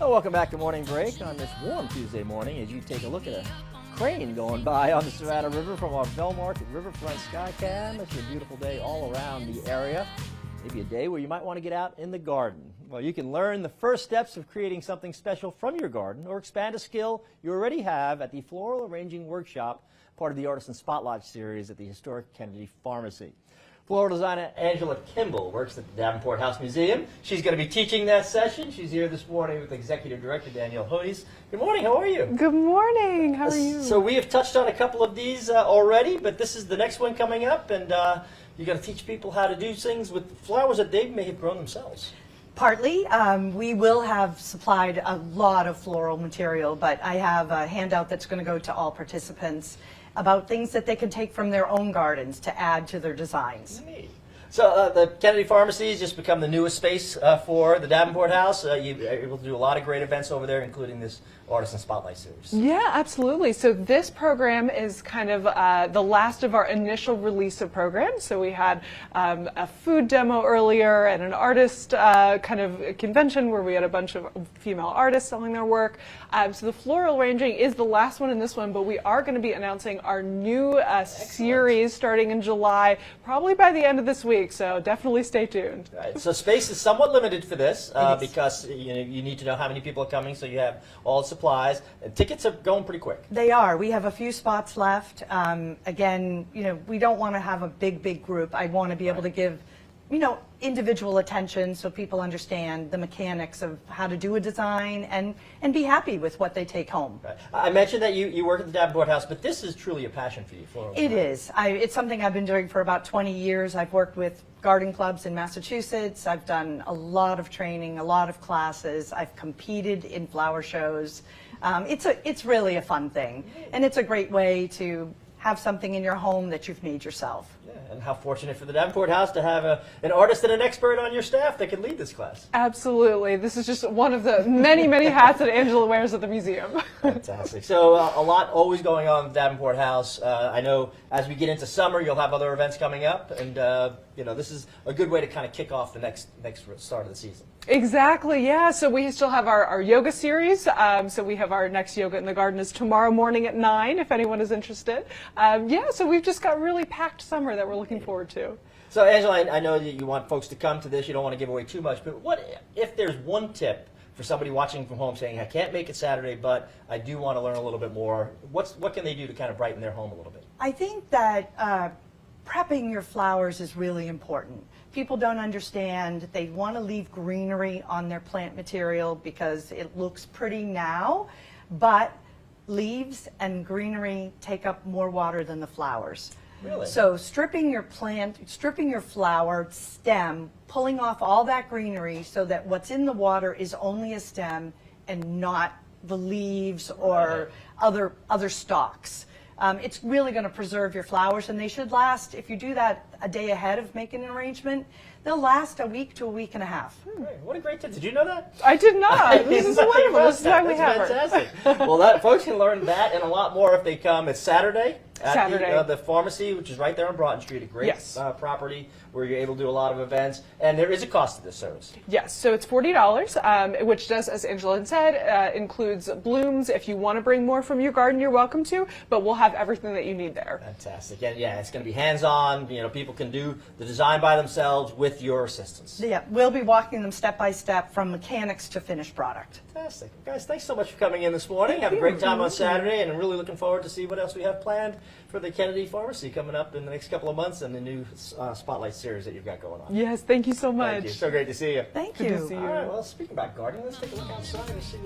Well, welcome back to Morning Break on this warm Tuesday morning as you take a look at a crane going by on the Savannah River from our Belmarket Riverfront Skycam. It's a beautiful day all around the area. Maybe a day where you might want to get out in the garden. Well, you can learn the first steps of creating something special from your garden or expand a skill you already have at the Floral Arranging Workshop, part of the Artisan Spotlight series at the historic Kennedy Pharmacy. Floral designer Angela Kimball works at the Davenport House Museum. She's going to be teaching that session. She's here this morning with Executive Director Danielle Hodes. Good morning, how are you? Good morning, how are you? So we have touched on a couple of these already, but this is the next one coming up, and you're going to teach people how to do things with flowers that they may have grown themselves. Partly. We will have supplied a lot of floral material, but I have a handout that's going to go to all participants about things that they can take from their own gardens to add to their designs. Neat. So the Kennedy Pharmacy has just become the newest space for the Davenport House. You're able to do a lot of great events over there, including this Artisan Spotlight series. Yeah, absolutely. So this program is kind of the last of our initial release of programs. So we had a food demo earlier and an artist kind of convention where we had a bunch of female artists selling their work. So the floral arranging is the last one in this one, but we are going to be announcing our new series starting in July, probably by the end of this week. So definitely stay tuned. Right. So space is somewhat limited for this because you need to know how many people are coming, so you have all the supplies. And tickets are going pretty quick. They are. We have a few spots left. Again, we don't want to have a big group. I want to be able to give, individual attention so people understand the mechanics of how to do a design and be happy with what they take home. Right. I mentioned that you work at the Davenport House, but this is truly a passion for you. Floral. It is. It's something I've been doing for about 20 years. I've worked with garden clubs in Massachusetts. I've done a lot of training, a lot of classes. I've competed in flower shows. It's really a fun thing, and it's a great way to have something in your home that you've made yourself. Yeah, and how fortunate for the Davenport House to have an artist and an expert on your staff that can lead this class. Absolutely. This is just one of the many hats that Angela wears at the museum. Fantastic. So a lot always going on at the Davenport House. I know as we get into summer, you'll have other events coming up, and this is a good way to kind of kick off the next start of the season. Exactly, yeah. So we still have our yoga series. So we have our next Yoga in the Garden is tomorrow morning at 9, if anyone is interested. So we've just got really packed summer that we're looking forward to. So Angela, I know that you want folks to come to this. You don't want to give away too much, but what if there's one tip for somebody watching from home saying, I can't make it Saturday, but I do want to learn a little bit more? What can they do to kind of brighten their home a little bit? I think that prepping your flowers is really important. People don't understand. They want to leave greenery on their plant material because it looks pretty now, but leaves and greenery take up more water than the flowers. Really? So stripping your flower stem, pulling off all that greenery so that what's in the water is only a stem and not the leaves or other stalks. It's really going to preserve your flowers, and they should last, if you do that a day ahead of making an arrangement, they'll last a week to a week and a half. Right. What a great tip. Did you know that? I did not. This is wonderful. This is why we have her. Fantastic. Well, folks can learn that and a lot more if they come. It's Saturday at the pharmacy, which is right there on Broughton Street, a great property where you're able to do a lot of events. And there is a cost to this service. Yes, so it's $40, which does, as Angela had said, includes blooms. If you want to bring more from your garden, you're welcome to, but we'll have everything that you need there. Fantastic. And yeah, it's going to be hands-on. People can do the design by themselves with your assistance. Yeah, we'll be walking them step by step from mechanics to finished product. Fantastic. Guys, thanks so much for coming in this morning. Have a great time on Saturday, and I'm really looking forward to see what else we have planned for the Kennedy Pharmacy coming up in the next couple of months and the new Spotlight series that you've got going on. Yes, thank you so much. Thank you. So great to see you. Thank Good you. to see you. All right, well, speaking about gardening, let's take a look outside and see